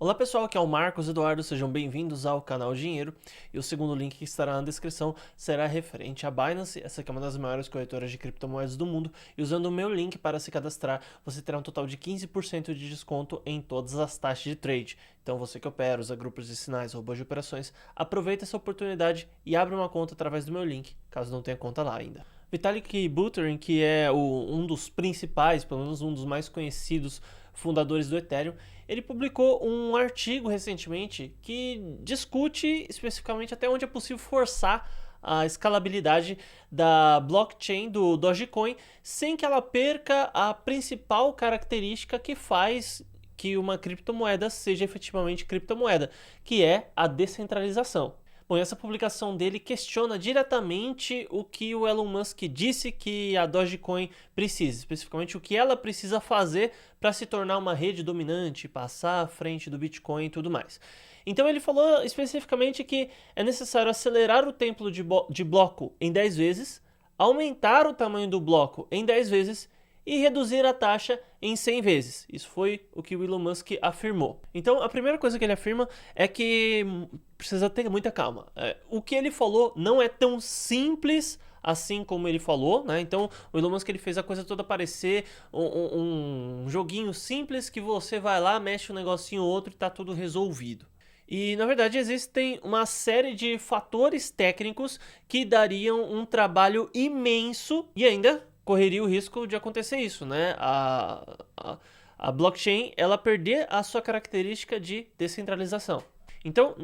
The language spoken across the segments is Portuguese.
Olá pessoal, aqui é o Marcos Eduardo, sejam bem-vindos ao canal Dinheiro. E o segundo link que estará na descrição será referente à Binance. Essa aqui é uma das maiores corretoras de criptomoedas do mundo. E usando o meu link para se cadastrar, você terá um total de 15% de desconto em todas as taxas de trade. Então você que opera, usa grupos de sinais, robôs de operações, aproveita essa oportunidade e abre uma conta através do meu link, caso não tenha conta lá ainda. Vitalik Buterin, que é um dos principais, pelo menos um dos mais conhecidos fundadores do Ethereum, ele publicou um artigo recentemente que discute especificamente até onde é possível forçar a escalabilidade da blockchain do Dogecoin sem que ela perca a principal característica que faz que uma criptomoeda seja efetivamente criptomoeda, que é a descentralização. Bom, essa publicação dele questiona diretamente o que o Elon Musk disse que a Dogecoin precisa, especificamente o que ela precisa fazer para se tornar uma rede dominante, passar à frente do Bitcoin e tudo mais. Então ele falou especificamente que é necessário acelerar o tempo de bloco em 10 vezes, aumentar o tamanho do bloco em 10 vezes e reduzir a taxa em 100 vezes. Isso foi o que o Elon Musk afirmou. Então, a primeira coisa que ele afirma é que precisa ter muita calma. O que ele falou não é tão simples assim como ele falou, né? Então, o Elon Musk ele fez a coisa toda parecer um joguinho simples que você vai lá, mexe um negocinho ou outro e tá tudo resolvido. E, na verdade, existem uma série de fatores técnicos que dariam um trabalho imenso e ainda correria o risco de acontecer isso, né? A blockchain, ela perder a sua característica de descentralização. Então,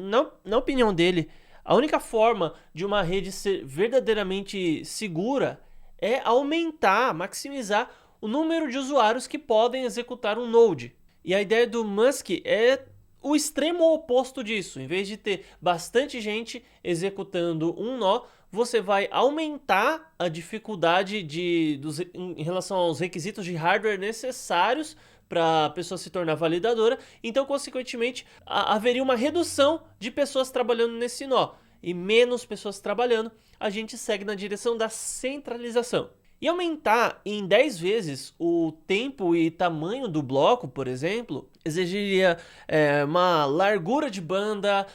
na opinião dele, a única forma de uma rede ser verdadeiramente segura é aumentar, maximizar o número de usuários que podem executar um node. E a ideia do Musk é o extremo oposto disso. Em vez de ter bastante gente executando um nó, você vai aumentar a dificuldade em relação aos requisitos de hardware necessários para a pessoa se tornar validadora. Então, consequentemente, haveria uma redução de pessoas trabalhando nesse nó. E menos pessoas trabalhando, a gente segue na direção da centralização. E aumentar em 10 vezes o tempo e tamanho do bloco, por exemplo, exigiria uma largura de banda,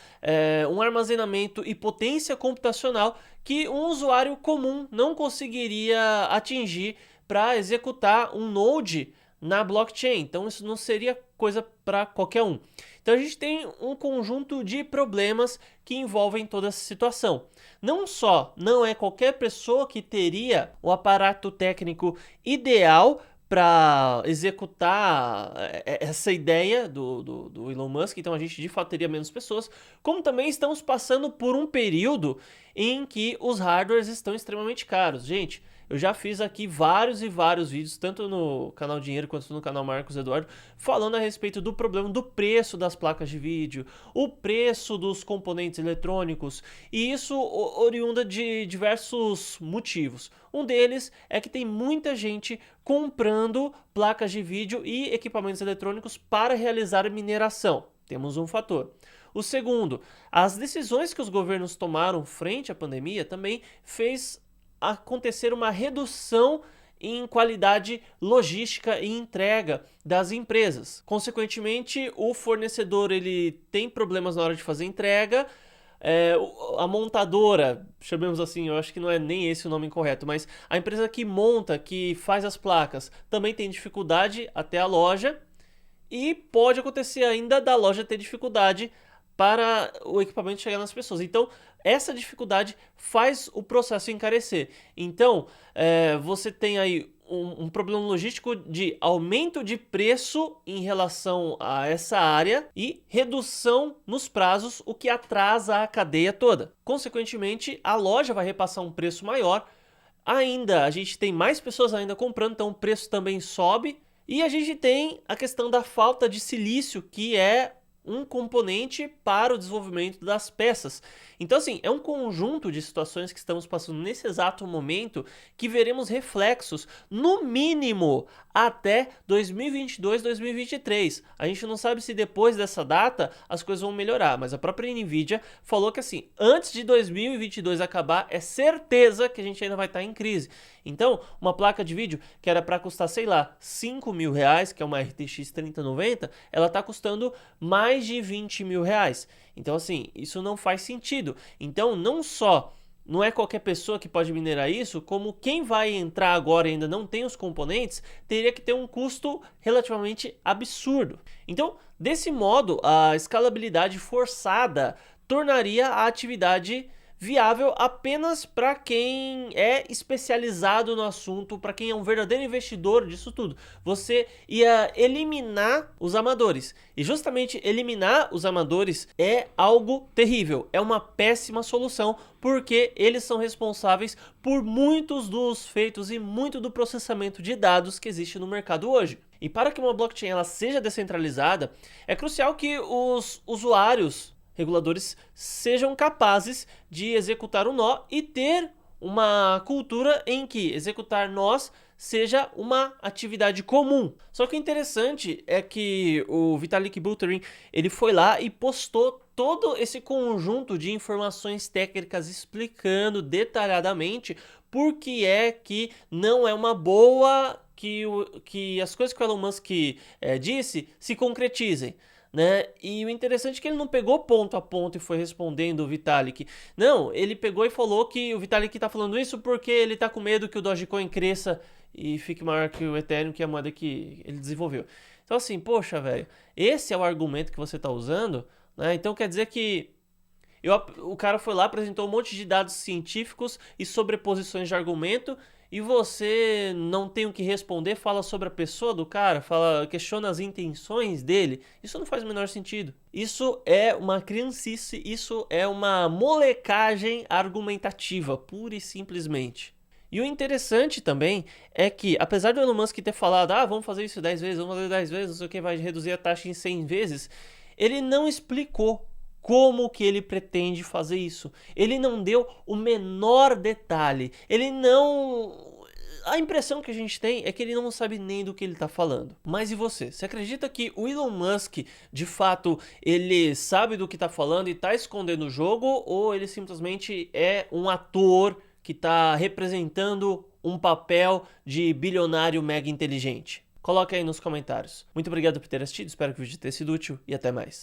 um armazenamento e potência computacional que um usuário comum não conseguiria atingir para executar um node na blockchain. Então isso não seria coisa para qualquer um. Então a gente tem um conjunto de problemas que envolvem toda essa situação. Não só não é qualquer pessoa que teria o aparato técnico ideal para executar essa ideia do Elon Musk, então a gente de fato teria menos pessoas, como também estamos passando por um período em que os hardwares estão extremamente caros. Gente, eu já fiz aqui vários e vários vídeos, tanto no canal Dinheiro quanto no canal Marcos Eduardo, falando a respeito do problema do preço das placas de vídeo, o preço dos componentes eletrônicos, e isso oriunda de diversos motivos. Um deles é que tem muita gente comprando placas de vídeo e equipamentos eletrônicos para realizar mineração. Temos um fator. O segundo, as decisões que os governos tomaram frente à pandemia também fez acontecer uma redução em qualidade logística e entrega das empresas. Consequentemente, o fornecedor ele tem problemas na hora de fazer entrega, a montadora, chamemos assim, eu acho que não é nem esse o nome correto, mas a empresa que monta, que faz as placas, também tem dificuldade até a loja, e pode acontecer ainda da loja ter dificuldade para o equipamento chegar nas pessoas. Então, essa dificuldade faz o processo encarecer. Então, você tem aí um problema logístico de aumento de preço em relação a essa área e redução nos prazos, o que atrasa a cadeia toda. Consequentemente, a loja vai repassar um preço maior. Ainda, a gente tem mais pessoas ainda comprando, então o preço também sobe. E a gente tem a questão da falta de silício, que é um componente para o desenvolvimento das peças. Então, assim, é um conjunto de situações que estamos passando nesse exato momento que veremos reflexos, no mínimo, até 2022, 2023. A gente não sabe se depois dessa data as coisas vão melhorar, mas a própria Nvidia falou que, assim, antes de 2022 acabar, é certeza que a gente ainda vai estar em crise. Então, uma placa de vídeo que era para custar, sei lá, R$5.000, que é uma RTX 3090, ela está custando mais mais de 20 mil reais. Então assim, isso não faz sentido. Então não é qualquer pessoa que pode minerar isso, como quem vai entrar agora e ainda não tem os componentes, teria que ter um custo relativamente absurdo. Então, desse modo, a escalabilidade forçada tornaria a atividade viável apenas para quem é especializado no assunto, para quem é um verdadeiro investidor disso tudo. Você ia eliminar os amadores. E justamente eliminar os amadores é algo terrível, é uma péssima solução, porque eles são responsáveis por muitos dos feitos e muito do processamento de dados que existe no mercado hoje. E para que uma blockchain ela seja descentralizada, é crucial que os usuários reguladores sejam capazes de executar o nó e ter uma cultura em que executar nós seja uma atividade comum. Só que o interessante é que o Vitalik Buterin, ele foi lá e postou todo esse conjunto de informações técnicas explicando detalhadamente por que é que não é uma boa que as coisas que o Elon Musk disse se concretizem. Né? E o interessante é que ele não pegou ponto a ponto e foi respondendo o Vitalik. Não, ele pegou e falou que o Vitalik tá falando isso porque ele tá com medo que o Dogecoin cresça e fique maior que o Ethereum, que é a moeda que ele desenvolveu. Então assim, poxa, velho, esse é o argumento que você tá usando, né? Então quer dizer que o cara foi lá, apresentou um monte de dados científicos e sobreposições de argumento, e você não tem o que responder, fala sobre a pessoa do cara, questiona as intenções dele. Isso não faz o menor sentido. Isso é uma criancice, isso é uma molecagem argumentativa, pura e simplesmente. E o interessante também é que, apesar do Elon Musk ter falado, vamos fazer isso 10 vezes, vamos fazer 10 vezes, não sei o que, vai reduzir a taxa em 100 vezes, ele não explicou como que ele pretende fazer isso. Ele não deu o menor detalhe. A impressão que a gente tem é que ele não sabe nem do que ele está falando. Mas e você? Você acredita que o Elon Musk, de fato, ele sabe do que está falando e está escondendo o jogo? Ou ele simplesmente é um ator que está representando um papel de bilionário mega inteligente? Coloque aí nos comentários. Muito obrigado por ter assistido, espero que o vídeo tenha sido útil e até mais.